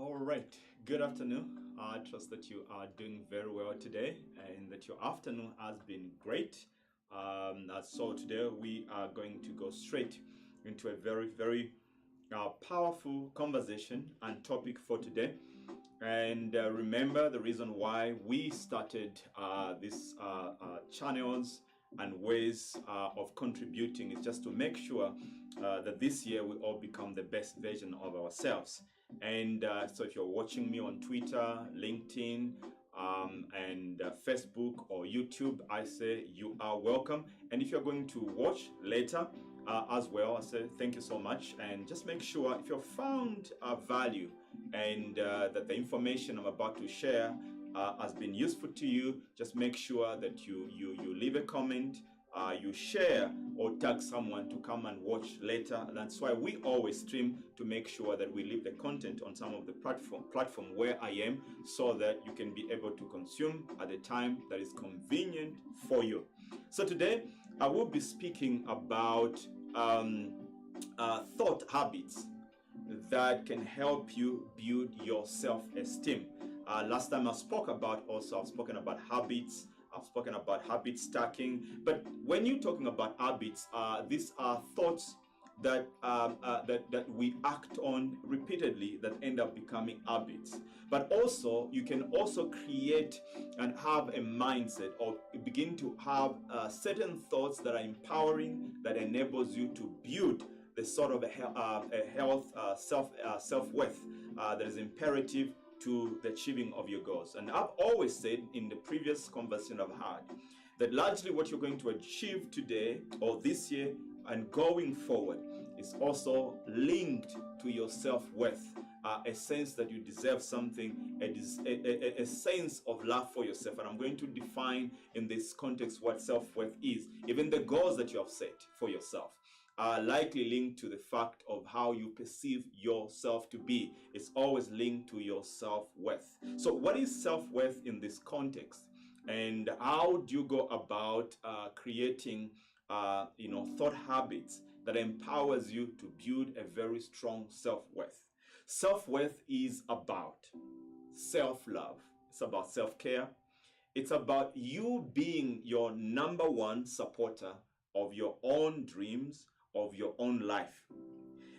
All right, good afternoon. I trust that you are doing very well today and that your afternoon has been great. So today we are going to go straight into a very powerful conversation and topic for today. And remember, the reason why we started these channels and ways of contributing is just to make sure that this year we all become the best version of ourselves. And so if you're watching me on Twitter, LinkedIn, and Facebook or YouTube, I say you are welcome. And if you're going to watch later as well, I say thank you so much. And just make sure if you've found value and that the information I'm about to share has been useful to you, just make sure that you leave a comment, you share or tag someone to come and watch later. That's why we always stream, to make sure that we leave the content on some of the platform where I am, so that you can be able to consume at a time that is convenient for you. So today I will be speaking about thought habits that can help you build your self-esteem. Last time I've spoken about habits. I've spoken about habit stacking. But when you're talking about habits, these are thoughts that that we act on repeatedly that end up becoming habits. But also, you can also create and have a mindset, or begin to have certain thoughts that are empowering, that enables you to build the sort of a health self-worth that is imperative to the achieving of your goals. And I've always said in the previous conversation I've had that largely what you're going to achieve today or this year and going forward is also linked to your self-worth, a sense that you deserve something, a sense of love for yourself. And I'm going to define in this context what self-worth is. Even the goals that you have set for yourself are likely linked to the fact of how you perceive yourself to be. It's always linked to your self-worth. So what is self-worth in this context? And how do you go about creating thought habits that empowers you to build a very strong self-worth? Self-worth is about self-love. It's about self-care. It's about you being your number one supporter of your own dreams, of your own life.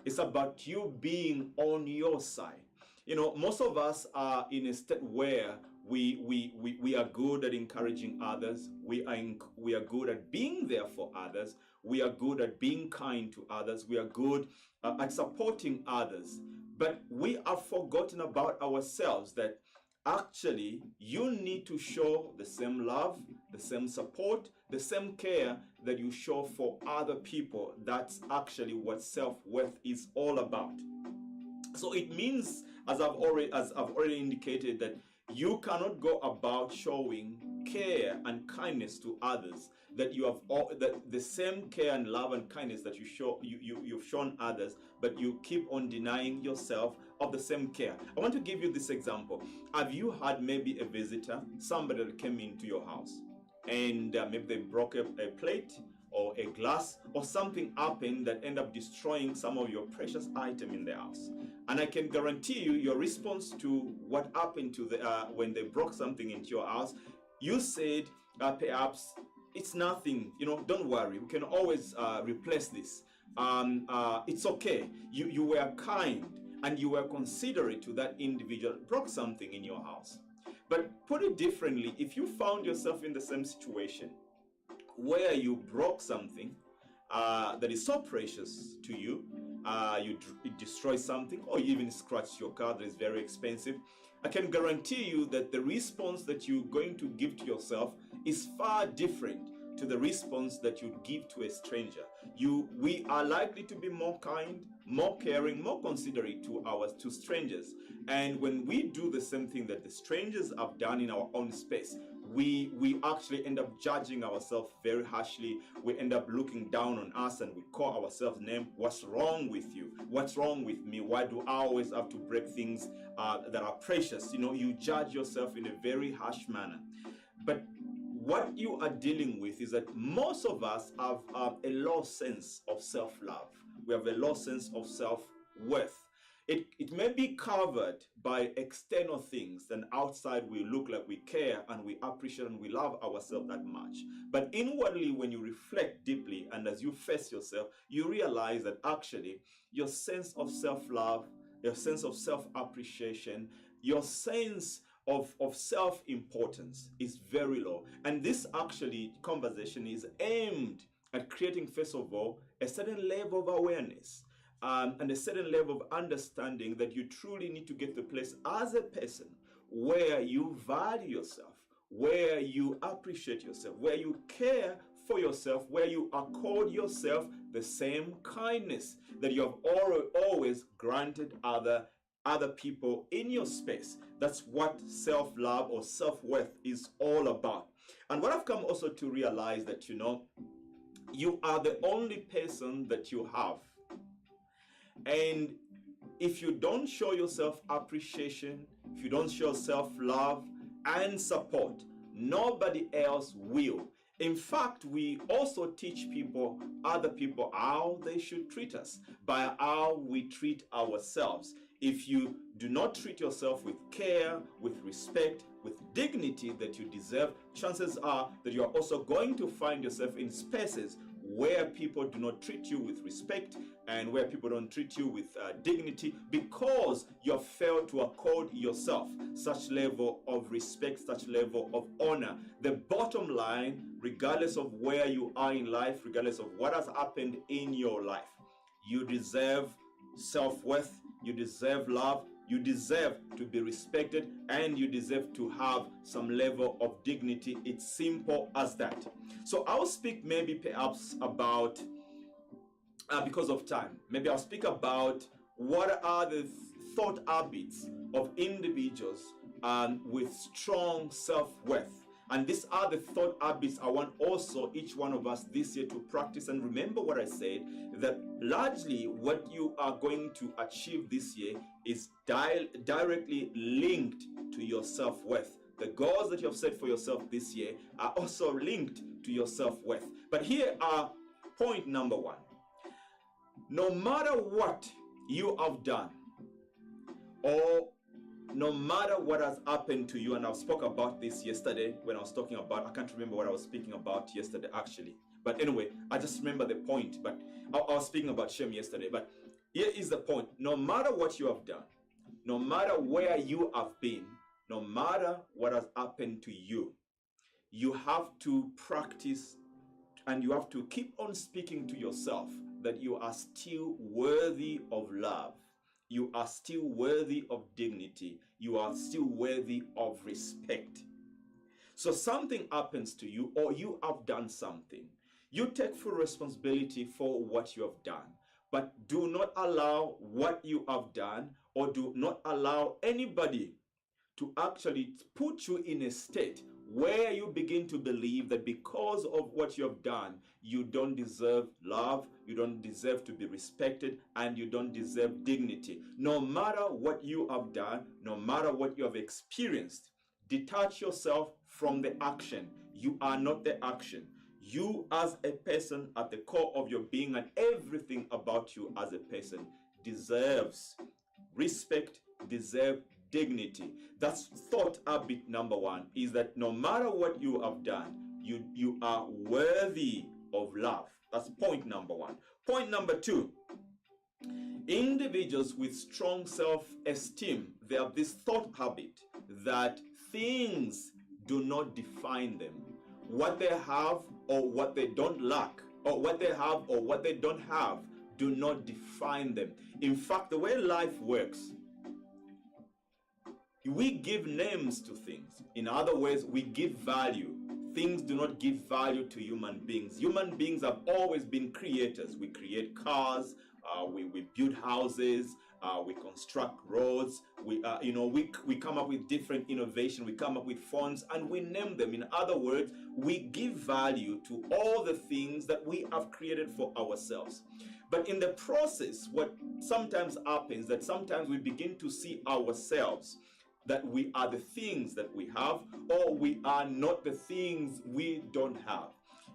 It's about you being on your side. You know, most of us are in a state where we are good at encouraging others. We are good at being there for others. We are good at being kind to others. We are good at supporting others. But we have forgotten about ourselves, that actually you need to show the same love, the same support, the same care that you show for other people. That's actually what self-worth is all about. So it means, as I've already indicated, that you cannot go about showing care and kindness to others, that you have that the same care and love and kindness that you've shown others, but you keep on denying yourself of the same care. I want to give you this example. Have you had maybe a visitor, somebody that came into your house, and maybe they broke a plate or a glass, or something happened that ended up destroying some of your precious item in the house? And I can guarantee you, your response to what happened to when they broke something into your house, you said perhaps it's nothing, don't worry, we can always replace this. It's okay. You were kind and you were considerate to that individual that broke something in your house. But put it differently, if you found yourself in the same situation where you broke something that is so precious to you, you destroy something, or you even scratch your car that is very expensive, I can guarantee you that the response that you're going to give to yourself is far different to the response that you give to a stranger. We are likely to be more kind, more caring, more considerate to strangers. And when we do the same thing that the strangers have done in our own space, we actually end up judging ourselves very harshly. We end up looking down on us and we call ourselves names. What's wrong with you? What's wrong with me? Why do I always have to break things that are precious? You judge yourself in a very harsh manner. But what you are dealing with is that most of us have a low sense of self-love. We have a low sense of self-worth. It may be covered by external things, and outside we look like we care and we appreciate and we love ourselves that much. But inwardly, when you reflect deeply and as you face yourself, you realize that actually your sense of self-love, your sense of self-appreciation, your sense of self-importance is very low. And this actually conversation is aimed at creating, first of all, a certain level of awareness and a certain level of understanding that you truly need to get to a place as a person where you value yourself, where you appreciate yourself, where you care for yourself, where you accord yourself the same kindness that you have always granted other people in your space. That's what self-love or self-worth is all about. And what I've come also to realize that, you are the only person that you have. And if you don't show yourself appreciation, if you don't show self-love and support, nobody else will. In fact, we also teach other people, how they should treat us by how we treat ourselves. If you do not treat yourself with care, with respect, with dignity that you deserve, chances are that you are also going to find yourself in spaces where people do not treat you with respect and where people don't treat you with dignity, because you have failed to accord yourself such level of respect, such level of honor. The bottom line, regardless of where you are in life, regardless of what has happened in your life, you deserve self-worth, you deserve love, you deserve to be respected, and you deserve to have some level of dignity. It's simple as that. So I'll speak maybe perhaps about, because of time, maybe I'll speak about what are the thought habits of individuals with strong self-worth. And these are the thought habits I want also each one of us this year to practice. And remember what I said, that largely what you are going to achieve this year is directly linked to your self-worth. The goals that you have set for yourself this year are also linked to your self-worth. But here are point number one. No matter what you have done, or no matter what has happened to you, and I spoke about this yesterday when I was talking about, I can't remember what I was speaking about yesterday actually. But anyway, I just remember the point. But I was speaking about shame yesterday. But here is the point. No matter what you have done, no matter where you have been, no matter what has happened to you, you have to practice and you have to keep on speaking to yourself that you are still worthy of love. You are still worthy of dignity. You are still worthy of respect. So something happens to you, or you have done something. You take full responsibility for what you have done. But do not allow what you have done, or do not allow anybody to actually put you in a state where you begin to believe that because of what you have done, you don't deserve love, you don't deserve to be respected, and you don't deserve dignity. No matter what you have done, no matter what you have experienced, detach yourself from the action. You are not the action. You as a person at the core of your being and everything about you as a person deserves respect, deserve dignity. That's thought habit number one, is that no matter what you have done, you are worthy of love. That's point number one. Point number two, individuals with strong self-esteem, they have this thought habit that things do not define them. What they have or what they don't lack, or what they have or what they don't have, do not define them. In fact, the way life works, we give names to things. In other words, we give value. Things do not give value to human beings. Human beings have always been creators. We create cars, we build houses, we construct roads, we come up with different innovation, we come up with phones, and we name them. In other words, we give value to all the things that we have created for ourselves. But in the process, what sometimes happens, that sometimes we begin to see ourselves that we are the things that we have, or we are not the things we don't have.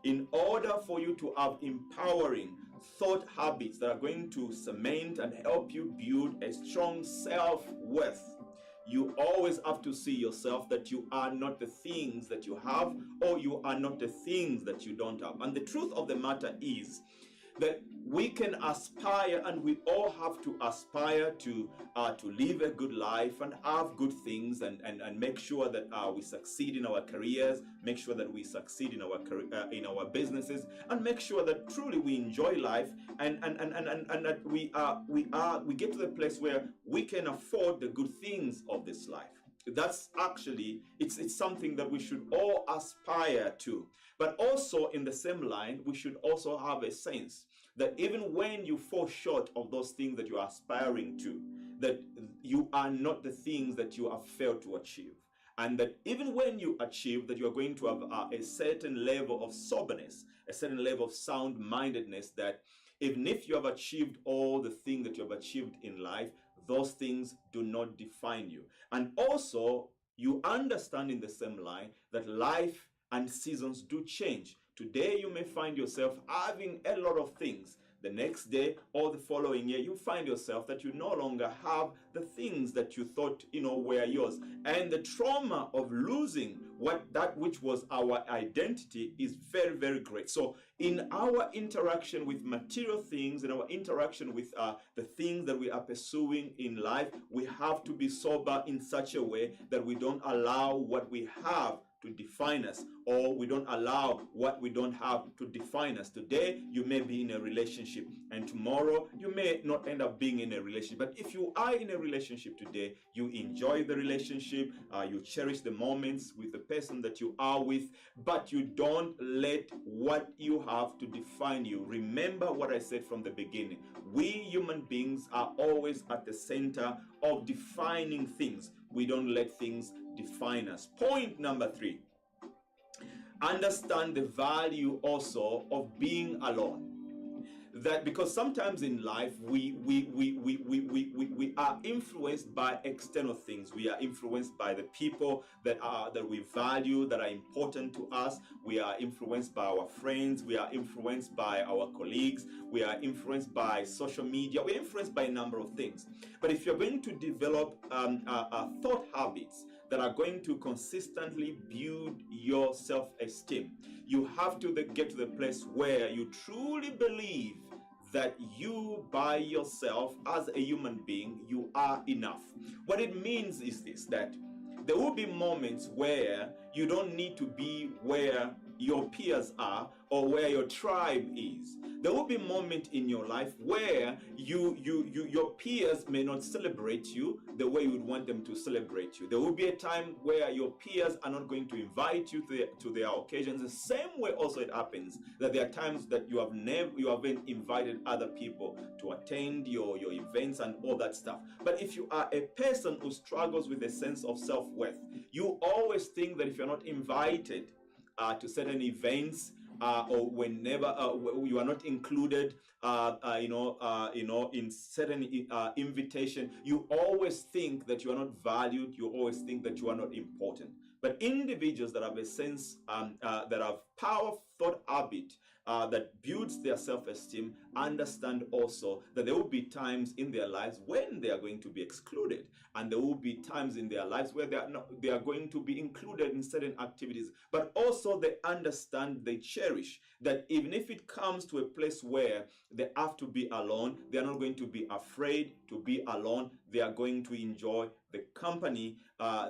In order for you to have empowering thought habits that are going to cement and help you build a strong self-worth. You always have to see yourself that you are not the things that you have, or you are not the things that you don't have. And the truth of the matter is that we can aspire, and we all have to aspire to live a good life and have good things, and make sure that we succeed in our careers, make sure that we succeed in our businesses, and make sure that truly we enjoy life, and that we get to the place where we can afford the good things of this life. That's actually, it's something that we should all aspire to. But also in the same line, we should also have a sense that even when you fall short of those things that you are aspiring to, that you are not the things that you have failed to achieve. And that even when you achieve, that you are going to have a certain level of soberness, a certain level of sound-mindedness, that even if you have achieved all the things that you have achieved in life, those things do not define you. And also, you understand in the same line that life and seasons do change. Today, you may find yourself having a lot of things. The next day or the following year, you find yourself that you no longer have the things that you thought, were yours. And the trauma of losing that which was our identity is very, very great. So in our interaction with material things, in our interaction with the things that we are pursuing in life, we have to be sober in such a way that we don't allow what we have to define us, or we don't allow what we don't have to define us. Today, you may be in a relationship, and tomorrow, you may not end up being in a relationship. But if you are in a relationship today, you enjoy the relationship, you cherish the moments with the person that you are with, but you don't let what you have to define you. Remember what I said from the beginning. We human beings are always at the center of defining things. We don't let things define us. Point number 3. Understand the value also of being alone. That because sometimes in life we are influenced by external things. We are influenced by the people that we value, that are important to us. We are influenced by our friends. We are influenced by our colleagues. We are influenced by social media. We're influenced by a number of things. But if you're going to develop thought habits that are going to consistently build your self-esteem, you have to get to the place where you truly believe that you by yourself as a human being, you are enough. What it means is this, that there will be moments where you don't need to be where your peers are or where your tribe is. There will be a moment in your life where your peers may not celebrate you the way you would want them to celebrate you. There will be a time where your peers are not going to invite you to their occasions. The same way also it happens that there are times that you haven't invited other people to attend your events and all that stuff. But if you are a person who struggles with a sense of self-worth, you always think that if you're not invited to certain events, or whenever you are not included, in certain invitation, you always think that you are not valued. You always think that you are not important. But individuals that have a sense, that have power thought habit, that builds their self-esteem, understand also that there will be times in their lives when they are going to be excluded, and there will be times in their lives where they are going to be included in certain activities. But also they understand, they cherish that even if it comes to a place where they have to be alone, they are not going to be afraid to be alone. They are going to enjoy the company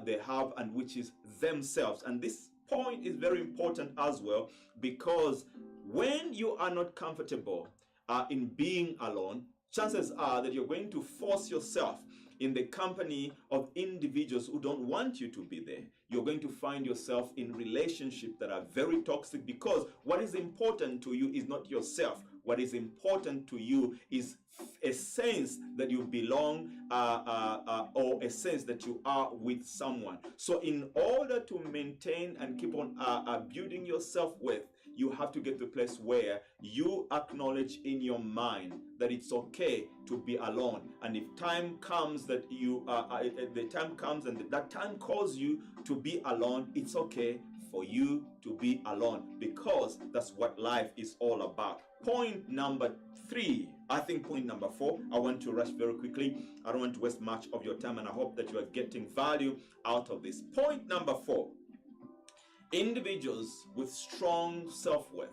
they have, and which is themselves. And this point is very important as well, because when you are not comfortable in being alone, chances are that you're going to force yourself in the company of individuals who don't want you to be there. You're going to find yourself in relationships that are very toxic, because what is important to you is not yourself. What is important to you is a sense that you belong, or a sense that you are with someone. So in order to maintain and keep on building your self-worth, you have to get to a place where you acknowledge in your mind that it's okay to be alone. And if time comes that the time comes and that time calls you to be alone, it's okay. for you to be alone, because that's what life is all about. Point number 3, I think point number 4, I want to rush very quickly. I don't want to waste much of your time, and I hope that you are getting value out of this. Point number 4, individuals with strong self-worth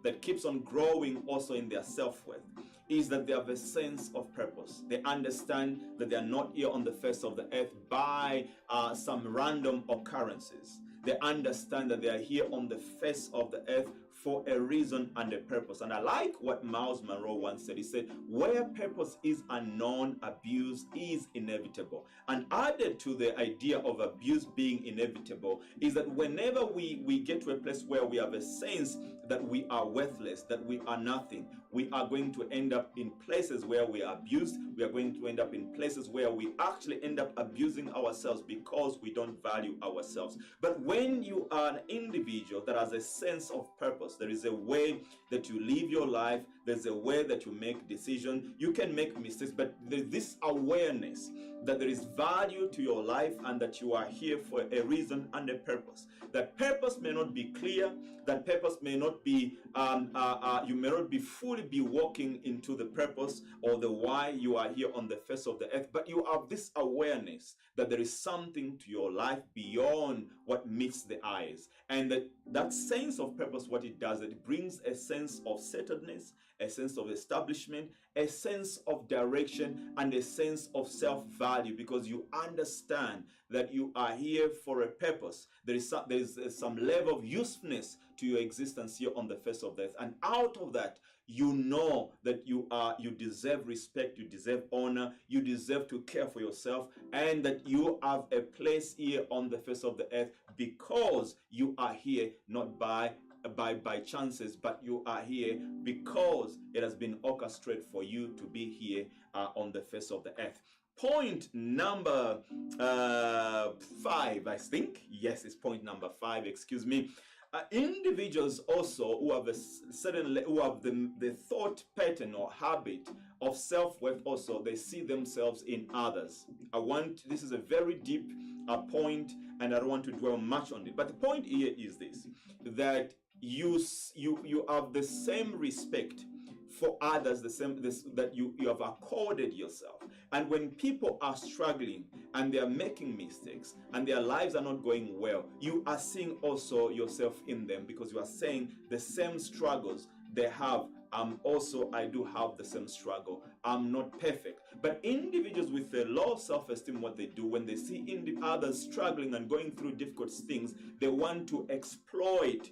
that keeps on growing also in their self-worth is that they have a sense of purpose. They understand that they are not here on the face of the earth by some random occurrences. They understand that they are here on the face of the earth for a reason and a purpose. And I like what Miles Monroe once said. He said, where purpose is unknown, abuse is inevitable. And added to the idea of abuse being inevitable is that whenever we get to a place where we have a sense that we are worthless, that we are nothing, we are going to end up in places where we are abused. We are going to end up in places where we actually end up abusing ourselves because we don't value ourselves. But when you are an individual that has a sense of purpose, there is a way that you live your life, there's a way that you make decisions. You can make mistakes, but there's this awareness that there is value to your life and that you are here for a reason and a purpose. That purpose may not be clear, that purpose may not be, you may not be fully be walking into the purpose or the why you are here on the face of the earth, but you have this awareness that there is something to your life beyond what meets the eyes. And that sense of purpose, what it does, it brings a sense of centeredness, a sense of establishment, a sense of direction, and a sense of self-value, because you understand that you are here for a purpose. There is some level of usefulness to your existence here on the face of the earth. And out of that, you know that you deserve respect, you deserve honor, you deserve to care for yourself, and that you have a place here on the face of the earth because you are here not by chances, but you are here because it has been orchestrated for you to be here on the face of the earth. Point number 5, I think. Yes, it's point number 5, excuse me. Individuals also who have the thought pattern or habit of self-worth, also they see themselves in others. This is a very deep point, and I don't want to dwell much on it, but the point here is this, that you have the same respect for others, that you have accorded yourself. And when people are struggling and they are making mistakes and their lives are not going well, you are seeing also yourself in them, because you are saying the same struggles they have, I do have the same struggle. I'm not perfect. But individuals with a low self-esteem, what they do when they see others struggling and going through difficult things, they want to exploit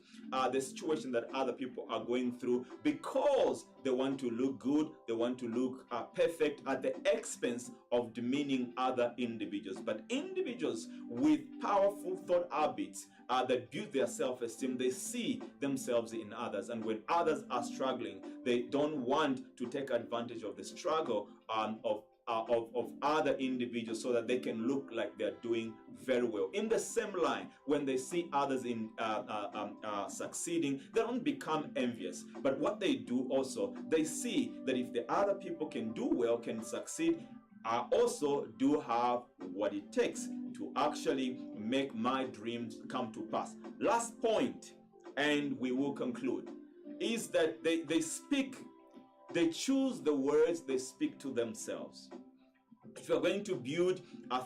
the situation that other people are going through, because they want to look good, they want to look perfect at the expense of demeaning other individuals. But individuals with powerful thought habits that build their self-esteem, they see themselves in others, and when others are struggling, they don't want to take advantage of the struggle of other individuals so that they can look like they're doing very well. In the same line, when they see others succeeding, they don't become envious. But what they do also, they see that if the other people can do well, can succeed, I also do have what it takes to actually make my dreams come to pass. Last point, and we will conclude, is that they choose the words they speak to themselves. If you're going to build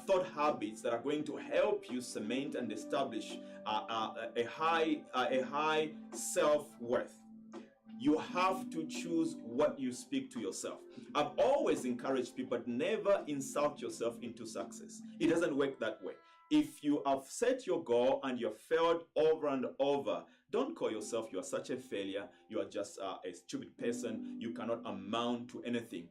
thought habits that are going to help you cement and establish a high self-worth, you have to choose what you speak to yourself. I've always encouraged people, never insult yourself into success. It doesn't work that way. If you have set your goal and you've failed over and over, don't call yourself you are such a failure, you are just a stupid person, you cannot amount to anything.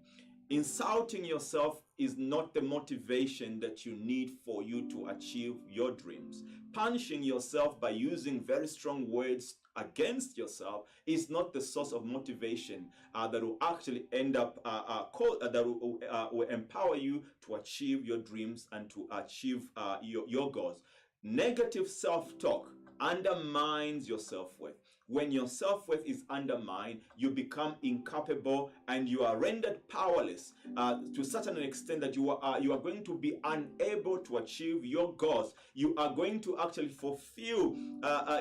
Insulting yourself is not the motivation that you need for you to achieve your dreams. Punishing yourself by using very strong words against yourself is not the source of motivation that will actually end up that will empower you to achieve your dreams and to achieve your goals. Negative self-talk undermines your self-worth. when your self-worth is undermined, you become incapable and you are rendered powerless to such an extent that you are going to be unable to achieve your goals. You are going to actually fulfill that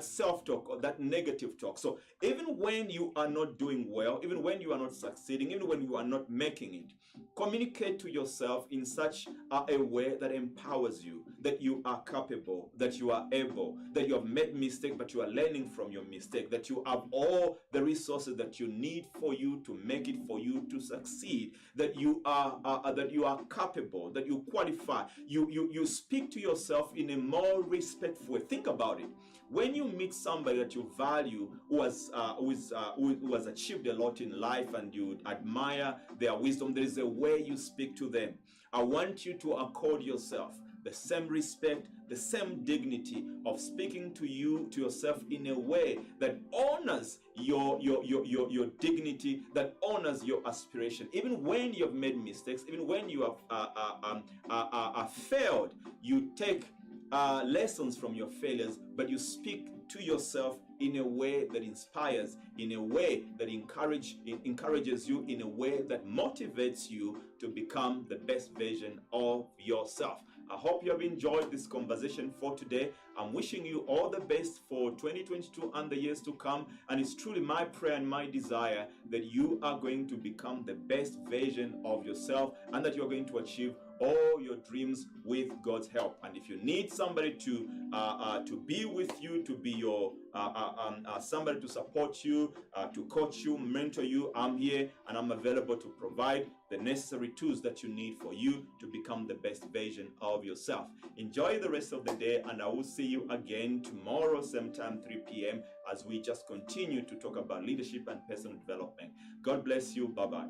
self-talk or that negative talk. So even when you are not doing well, even when you are not succeeding, even when you are not making it, communicate to yourself in such a way that empowers you, that you are capable, that you are able, that you have made mistake, but you are learning from your mistake, that you have all the resources that you need for you to make it, for you to succeed, that you are capable, that you qualify. You speak to yourself in a more respectful way. Think about it. When you meet somebody that you value, who has achieved a lot in life, and you admire their wisdom, there is a way you speak to them. I want you to accord yourself the same respect, the same dignity of speaking to yourself in a way that honors your dignity, that honors your aspiration. Even when you have made mistakes, even when you have failed, you take lessons from your failures, but you speak to yourself in a way that inspires, in a way that encourages you, in a way that motivates you to become the best version of yourself. I hope you have enjoyed this conversation for today. I'm wishing you all the best for 2022 and the years to come. And it's truly my prayer and my desire that you are going to become the best version of yourself, and that you're going to achieve all your dreams with God's help. And if you need somebody to be with you, to be your somebody to support you, to coach you, mentor you, I'm here and I'm available to provide the necessary tools that you need for you to become the best version of yourself. Enjoy the rest of the day, and I will see you again tomorrow, same time, 3 p.m., as we just continue to talk about leadership and personal development. God bless you. Bye-bye.